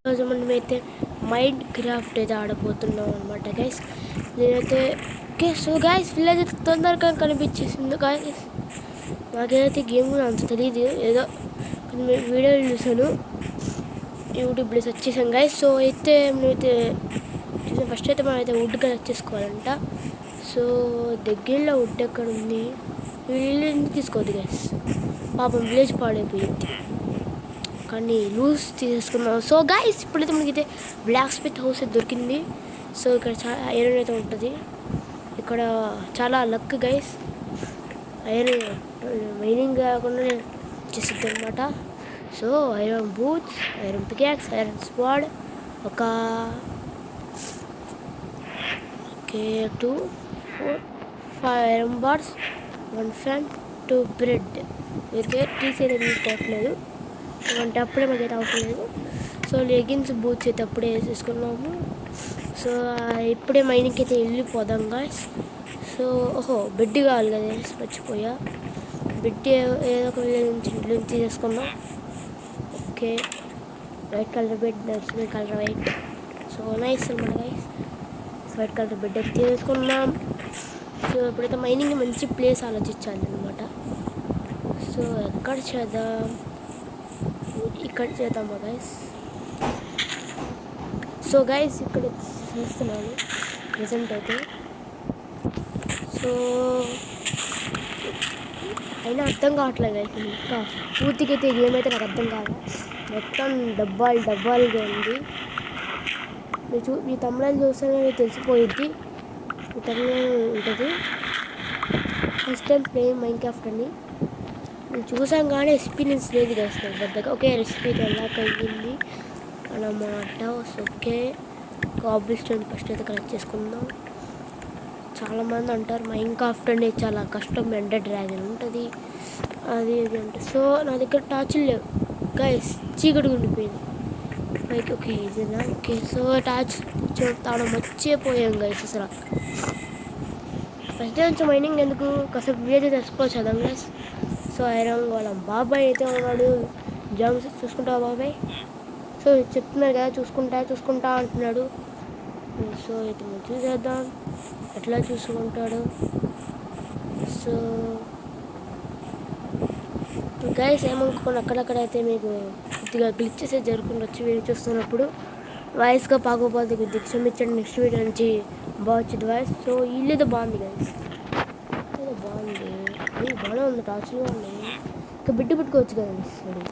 రోజు మనమైతే mind craft అయితే ఆడబోతున్నాం అనమాట గైస్. నేనైతే ఓకే. సో గైస్ విలేజ్ అయితే తొందరగా కనిపించేసింది గైస్. నాకేదైతే గేమ్ కూడా అంత తెలియదు, ఏదో కొన్ని వీడియోలు చూసాను, యూట్యూబ్లో సెర్చ్ చేసాను గైస్. సో అయితే మేమైతే ఫస్ట్ అయితే మనం అయితే వుడ్ కలెక్ట్ చేసుకోవాలంట. సో దగ్గరలో వుడ్ ఎక్కడ ఉంది, వీళ్ళు తీసుకోవద్దు గైస్, పాపం విలేజ్ పాడైపోయింది, కానీ లూజ్ తీసేసుకున్నాం. సో గైస్ ఇప్పుడైతే మనకైతే బ్లాక్ స్మిత్ హౌస్ అయితే దొరికింది. సో ఇక్కడ చాలా ఐరన్ అయితే ఉంటుంది, ఇక్కడ చాలా లక్ గైస్. ఐరన్ మైనింగ్ కాకుండా వచ్చేసిద్ది అనమాట. So iron boots, iron pickaxe, iron sword, ఒక okay 2 4 5 iron bars, 1 fan, 2 bread. వీరికే టీసీ అయితే తీసుకోవట్లేదు అంటే అప్పుడే మాకైతే అవసరం లేదు. సో లెగిన్స్ బూట్స్ అయితే అప్పుడే వేసేసుకున్నాము. సో ఇప్పుడే మైనింగ్కి అయితే వెళ్ళిపోదాం గాయస్. సో బెడ్ కావాలి కదా, మర్చిపోయా. బెడ్ ఏదో ఒక నుంచి తీసేసుకుందాం. ఓకే, వైట్ కలర్ బెడ్, నచ్చిన కలర్ వైట్. సో నైస్ అనమాట గైస్, వైట్ కలర్ బెడ్ అయితే తీసేసుకున్నాం. సో ఇప్పుడైతే మైనింగ్ మంచి ప్లేస్ ఆలోచించాలి అనమాట. సో ఎక్కడ చేద్దాం, ఇక్కడ చేద్దామా గైస్. సో గైస్ ఇక్కడ చేస్తున్నాను ప్రజెంట్ అయితే. సో అయినా అర్థం కావట్లేదు గైస్, ఇంకా పూర్తిగా అయితే గేమ్ అయితే నాకు అర్థం కాదు, మొత్తం డబ్బాలుగా ఉంది. మీ తమిళాలు చూస్తేనే తెలిసిపోయిద్ది, మీ తమిళ ఉంటుంది. ఫస్ట్ టైం ప్లేయింగ్ మైన్క్రాఫ్ట్ అని నేను చూసాం కానీ ఎక్స్పీరియన్స్ లేదు గైస్ నాకు పెద్దగా. ఓకే, రెసిపీ ఎలా కలిగింది అన్నమాట. ఓకే, కాబుల్ స్టోన్ ఫస్ట్ అయితే కలెక్ట్ చేసుకుందాం. చాలామంది అంటారు మైన్క్రాఫ్ట్ అనేది చాలా కష్టం, ఎండర్ డ్రాగన్ ఉంటుంది అది ఇది అంటే. సో నా దగ్గర టార్చులు లేవు గైస్, చీకటి ఉండిపోయింది పైకి. ఓకే ఇదేనా, ఓకే. సో టార్చ్ తాను మర్చిపోయాం గైస్ అసలు. ఫస్ట్ నుంచి మైనింగ్ ఎందుకు, కాసేపు విలేజ్ తెచ్చిపోవచ్చు కదా గైస్. సో ఐరన్ వాళ్ళ బాబాయ్ అయితే ఉన్నాడు, జామ్స్ చూసుకుంటావా బాబాయ్? సో చెప్తున్నారు కదా చూసుకుంటా అంటున్నాడు. సో అయితే మేము చూసేద్దాం ఎట్లా చూసుకుంటాడు. సో గైస్ ఏమనుకోండి, అక్కడక్కడైతే మీకు కొద్దిగా గ్లిచెస్ జరుగుతుండొచ్చు వీడియో చూస్తున్నప్పుడు. వాయిస్గా పాకపోతే కొద్దిగా క్షమించండి, నెక్స్ట్ వీడియో నుంచి బాగా వచ్చింది వాయిస్. సో ఇల్లు ఏదో బాగుంది గైస్, ఏదో బాగుంది, బాగానే ఉంది, టార్చ్గా ఉంది. ఇంకా బెడ్ పెట్టుకోవచ్చు కదా సరే,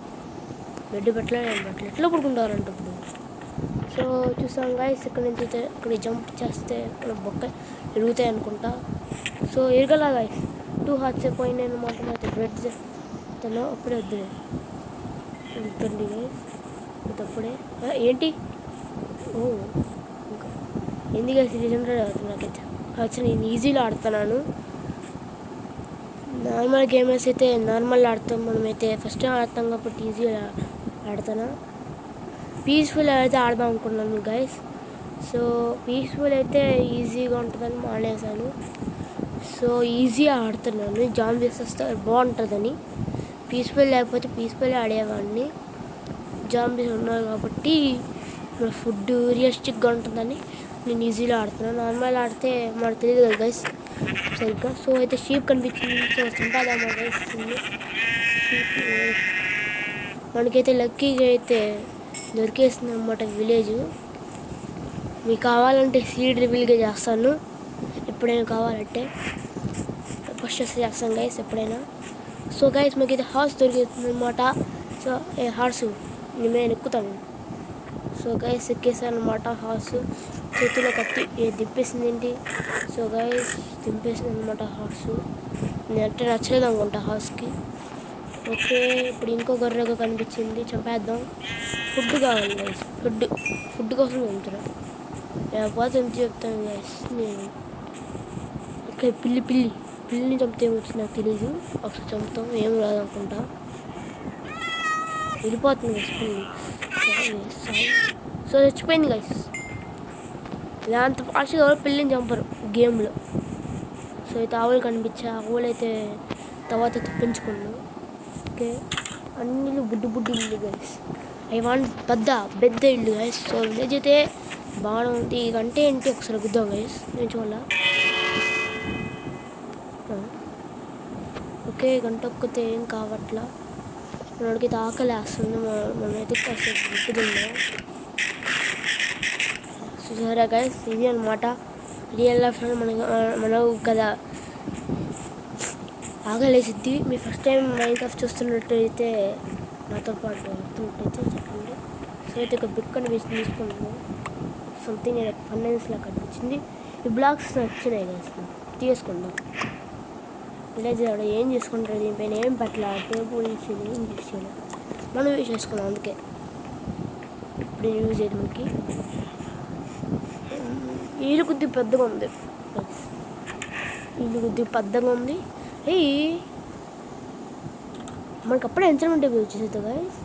బెడ్ పెట్టలేదు, ఎట్లా పడుకుంటారంట ఇప్పుడు. సో చూసాం గైస్, ఇక్కడ నుంచి అయితే ఇక్కడ జంప్ చేస్తే ఇక్కడ బొక్క ఎరుగుతాయి అనుకుంటా. సో ఎరగలా గైస్, 2 హార్ట్స్ అయిపోయినాయి అనమాట. అయితే బ్రెడ్ తను అప్పుడే వద్దులే ఉంటుంది గైస్, అప్పుడే ఏంటి ఇంకా ఎందుకు సీరియస్ అవుతుంది నాకైతే. యాక్చువల్లీ నేను ఈజీలో ఆడుతున్నాను, నార్మల్ గేమర్స్ అయితే నార్మల్ ఆడతాం, మనమైతే ఫస్ట్ ఆడతాం కాబట్టి ఈజీగా ఆడుతాను. పీస్ఫుల్ అయితే ఆడదాం అనుకున్నాను గైస్. సో పీస్ఫుల్ అయితే ఈజీగా ఉంటుందని మానేసాను. సో ఈజీ ఆడుతున్నాను, జాంబీస్ వస్తే బాగుంటుందని. పీస్ఫుల్ లేకపోతే పీస్ఫుల్ ఆడేవాడిని, జాంబీస్ ఉన్నారు కాబట్టి ఫుడ్ రియలిస్టిక్గా ఉంటుందని నేను ఈజీలో ఆడుతున్నాను. నార్మల్ ఆడితే మనకు తెలియదు కదా గైస్ సరిగ్గా. సో అయితే షీప్ కనిపించింది, సో సింపాదామా గైస్. షీప్ మనకైతే లక్కీగా అయితే దొరికేస్తుంది అన్నమాట విలేజ్. మీకు కావాలంటే సీడ్ రివీల్గా చేస్తాను, ఎప్పుడైనా కావాలంటే ఫస్ట్ చేస్తాను గైస్ ఎప్పుడైనా. సో గైస్ మాకు అయితే హార్స్ దొరికిస్తుంది అనమాట. సో హార్స్ నేను ఎక్కుతాను. సో గైస్ ఎక్కేసాను అనమాట హార్స్, చేతిలో కత్తి దింపేసింది ఏంటి. సో గైస్ దింపేసింది అనమాట హార్స్, నేను అంటే నచ్చలేదు అనుకుంటా హార్స్కి. ఓకే ఇప్పుడు ఇంకో గొర్రెగా కనిపించింది, చంపేద్దాం. ఫుడ్ కావాలి గైస్, ఫుడ్ కోసం చంపుతున్నాను, లేకపోతే ఎంత చెప్తాను గైస్ నేను. ఓకే పిల్లిని చంపితే ఏమొచ్చింది నాకు తెలీదు, ఒకసారి చంపుతాం, ఏం రాదనుకుంటా. వెళ్ళిపోతుంది గైస్ పిల్లి. సో చచ్చిపోయింది గైస్. ఇలా అంత ఫాస్ట్గా ఎవరు పిల్లిని చంపరు గేమ్లో. సో అయితే ఆవులు కనిపించా, ఆవులు అయితే తర్వాత పెంచుకున్నాను. ఓకే అన్నీ బుడ్డి ఉంది గైస్. ఐ వాంట్ పెద్ద ఇల్లు గైస్. సో విలేజ్ అయితే బాగానే ఉంది. ఇకంటే ఏంటి ఒకసారి గుద్దాం గైస్. నేను చూడాల. ఓకే గంట ఒక్కతే ఏం కావట్లా. మనకి ఆకలి వేస్తుంది. మనమైతే కాసేపు గుర్తుకుందాం. చూసారా గైస్, ఇది అనమాట రియల్ లైఫ్లో మనకు కదా ఆకలేసిద్ది. మీరు ఫస్ట్ టైం మైన్క్రాఫ్ట్ చూస్తున్నట్టయితే నాతో పాటు ఆడుతున్నట్టయితే చెప్పండి. సో అయితే ఒక బిక్ అని తీసుకున్నాను. సంథింగ్ ఫైనాన్స్లా కనిపించింది. ఈ బ్లాక్స్ నచ్చినాయి గైస్. తీసుకుందాం. విలేజ్ ఏం చేసుకుంటారు, దీనిపైన ఏం పట్ల టేబుల్ ఇచ్చేది ఏం చేసేది మనం యూజ్ చేసుకున్నాం. అందుకే ఇప్పుడు యూజ్ చేయదు. మనకి ఇల్లు కొద్దిగా పెద్దగా ఉంది. ఇల్లు కొద్దిగా పెద్దగా ఉంది. మనకి అప్పుడే ఎంచమెంట్ టేబుల్ వచ్చేసేది గాయస్.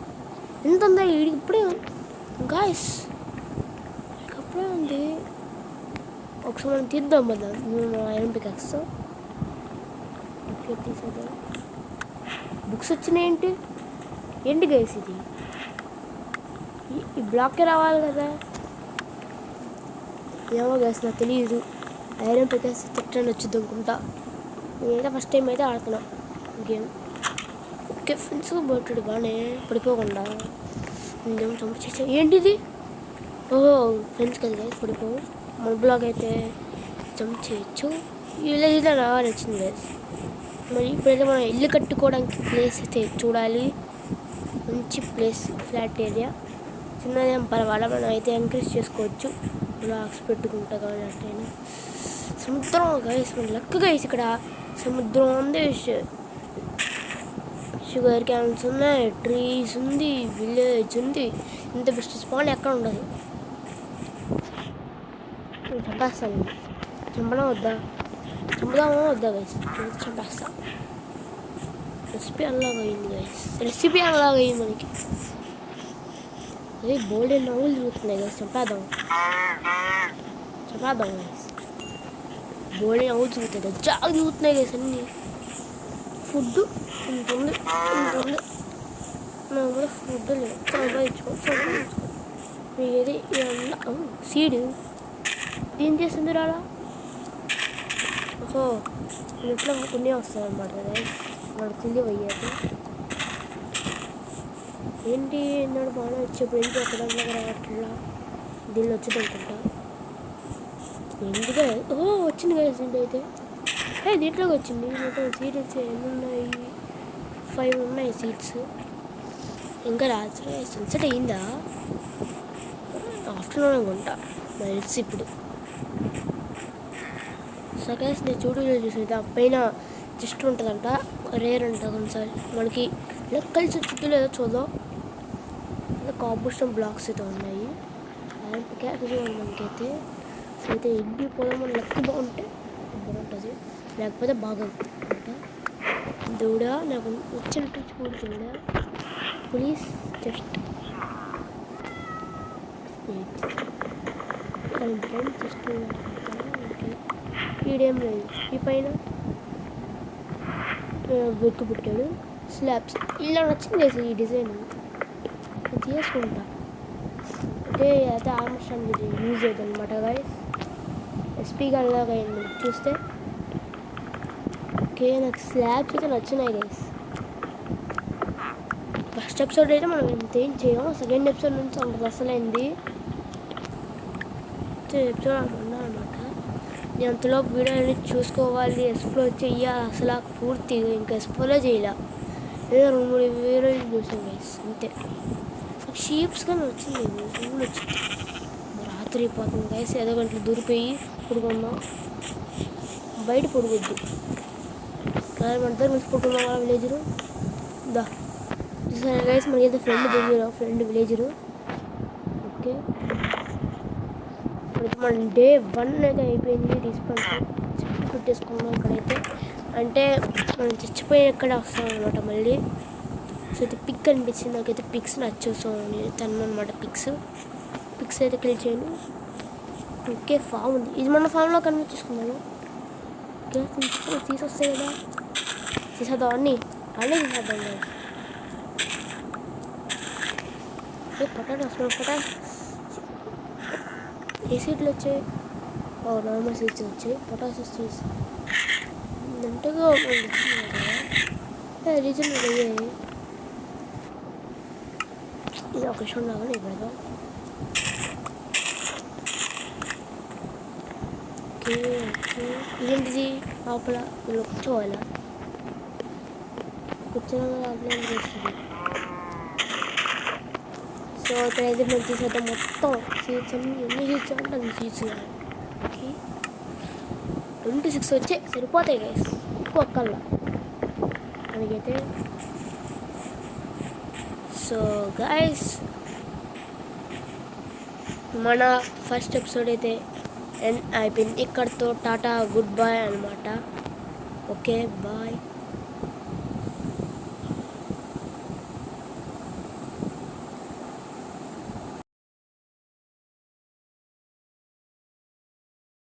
ఎంత ఉందా వీడికి ఇప్పుడే గాయస్, అప్పుడే ఉంది. ఒకసారి మనం తీద్దాం కదా ఐరన్ పికాక్స్. ఓకే తీసేద్దాం. బుక్స్ వచ్చినాయి ఏంటి గైస్ ఇది? ఈ బ్లాక్కే రావాలి కదా. ఏమో గైస్ నాకు తెలియదు. ఐరన్ పికాక్స్ తిట్టండి వచ్చింది అనుకుంటా. నేనైతే ఫస్ట్ టైం అయితే ఆడుతున్నా గేమ్. ఓకే ఫ్రెండ్స్ పోతాడు బాగానే పడిపోకుండా. ఇంకేం చంపేసా ఏంటిది? ఓహో ఫ్రెండ్స్ కదా గైస్ పడిపోవు. మన బ్లాగ్ అయితే జంప్ చేయొచ్చు. ఈ విలేజ్లో రావాలి వచ్చింది గైస్. మరి ఇప్పుడైతే మనం ఇల్లు కట్టుకోవడానికి ప్లేస్ అయితే చూడాలి. మంచి ప్లేస్, ఫ్లాట్ ఏరియా. చిన్నదేం పర్వాలా, మనం అయితే ఎంకరేజ్ చేసుకోవచ్చు. బ్లాగ్స్ పెట్టుకుంటా కానీ అట్టయినా. సముద్రం గైస్, మన లక్ గైస్. ఇక్కడ సముద్రం ఉంది, షుగర్ క్యాన్స్ ఉన్నాయి, ట్రీస్ ఉంది, విలేజ్ ఉంది. ఇంత బెస్ట్ స్పాట్ ఎక్కడ ఉండదు. చంపేస్తాను. చంపడం వద్దా? చంపుదామా వద్దా గైస్? చంపేస్తా. రెసిపీ అలాగా అయింది గైస్. రెసిపీ అలాగా అయింది మనకి. అదే బోల్డ్ నవ్వులు తిరుగుతున్నాయి గైస్. చంపేద్దాం గైస్. బోల్డ్ నవ్వులు తిరుగుతాయి కదా, చాలా తిరుగుతున్నాయి గైస్. అన్నీ ఫుడ్ ఉంటుంది. నాకు కూడా ఫుడ్ లేదు. సంపాదించుకో ఏది సీడ్ ఏం చేస్తుంది రాలా. ఓహో ఇట్లా కొన్ని వస్తాయి అన్నమాట గైస్. మనకు తెలియవయ్యాక ఏంటి ఎన్నాడు బాగా వచ్చేప్పుడు ఏంటి ఒక దగ్గర రావట్లా. దీనిలో వచ్చింది అనుకుంటా. ఎందుకు వచ్చింది కదా సీడ్ అయితే. దీంట్లోకి వచ్చింది. సీడ్స్ ఎన్ని ఉన్నాయి? 5 ఉన్నాయి సీడ్స్. ఇంకా రాత్రి సన్సెట్ అయిందా? ఆఫ్టర్నూన్ అనుకుంటా మైల్స్ ఇప్పుడు. సో గైస్ నేను చూసేది ఆ పైన జస్ట్ ఉంటుందంట, రేర్ అంట కొన్నిసార్లు. మనకి కలిసి చుట్టూ లేదో చూద్దాం. కాంపోస్టన్ బ్లాక్స్ అయితే ఉన్నాయి. మనకైతే సో అయితే ఇంటి పొలం మన లెక్క బాగుంటే బాగుంటుంది, లేకపోతే బాగుంటుంది అంట. దూడ నాకు వచ్చినట్టు చూడు. దూడ ప్లీజ్ జస్ట్ జస్ట్ ఈడేం లేదు. ఈ పైన వెక్కి పుట్టాడు. స్లాబ్స్ ఇలా నచ్చింది ఈ డిజైన్. తీసుకుంటా. ఓకే అయితే ఆల్మోస్ట్ ఇది యూజ్ అవుతుంది అనమాట గైస్. ఎస్పీ గల్లాగా అయింది చూస్తే. ఓకే నాకు స్లాబ్స్ అయితే నచ్చినాయి గైస్. ఫస్ట్ ఎపిసోడ్ అయితే మనం ఎంతేం చేయం. సెకండ్ ఎపిసోడ్ నుంచి అంత అసలైంది ఎపిసోడ్ అనుకున్నా అనమాట. నేను అంతలో వీడియో అనేది చూసుకోవాలి, ఎక్స్ప్లోర్ చెయ్యాలి. అసలు పూర్తిగా ఇంకా ఎక్స్ప్లోర్ చేయలే. ఏదో 2-3 వీడియోలు చూసాను గైస్ అంతే. షీప్స్ కానీ వచ్చింది, పువ్వులు వచ్చింది. రాత్రి అయిపోతుంది గైస్. 5 గంటలు దూరిపోయి పడుకుందాం. బయట పడుకోద్దు. మన దగ్గర మంచి పడుకున్నాం కదా విలేజరు. దా చూసాను గైస్ మనకైతే ఫ్రెండ్ విలేజరు. ఓకే మన డే 1 అయితే అయిపోయింది. డిస్పెన్స్ పెట్టేసుకున్నాం ఇక్కడైతే. అంటే మనం చచ్చిపోయి ఎక్కడ వస్తాం అనమాట మళ్ళీ. సో అయితే పిక్ అనిపించింది నాకైతే. పిక్స్ నచ్చవు. సో నేను తను అనమాట పిక్స్ అయితే క్లిక్ చేయను. ఓకే ఫామ్ ఉంది. ఇది మన ఫామ్లో కనిపించేసుకున్నాను. ఓకే తీసొస్తాయి కదా, తీసేద్దాం అన్నీ తీసేద్దాం. పొటాటోస్ ఏ సీట్లు వచ్చాయి? నార్మల్ సీట్స్ వచ్చాయి. పొటాటోస్ తీసి అంతగా రీజనబుల్ అయ్యాయి. ఇది ఒక విషయం లాగా పెడదాం. ఓకే ఓకే, ఇదేంటిది లోపల వీళ్ళు కూర్చోవాలా? కూర్చోగా లోపల ఏం చేస్తుంది? సో ఇక్కడైతే మేము తీసేద్దాం మొత్తం సీట్స్ అన్ని. ఎన్ని సీట్స్ అంటే అన్ని సీట్స్ కాదు. ఓకే 26 వచ్చాయి, సరిపోతాయి గైస్. ఎక్కువ ఒక్కల్లా మనకైతే. సో గైస్ మన ఫస్ట్ ఎపిసోడ్ అయితే ఎండ్ అయిపోయింది. ఇక్కడితో టాటా గుడ్ బాయ్ అనమాట. Okay bye.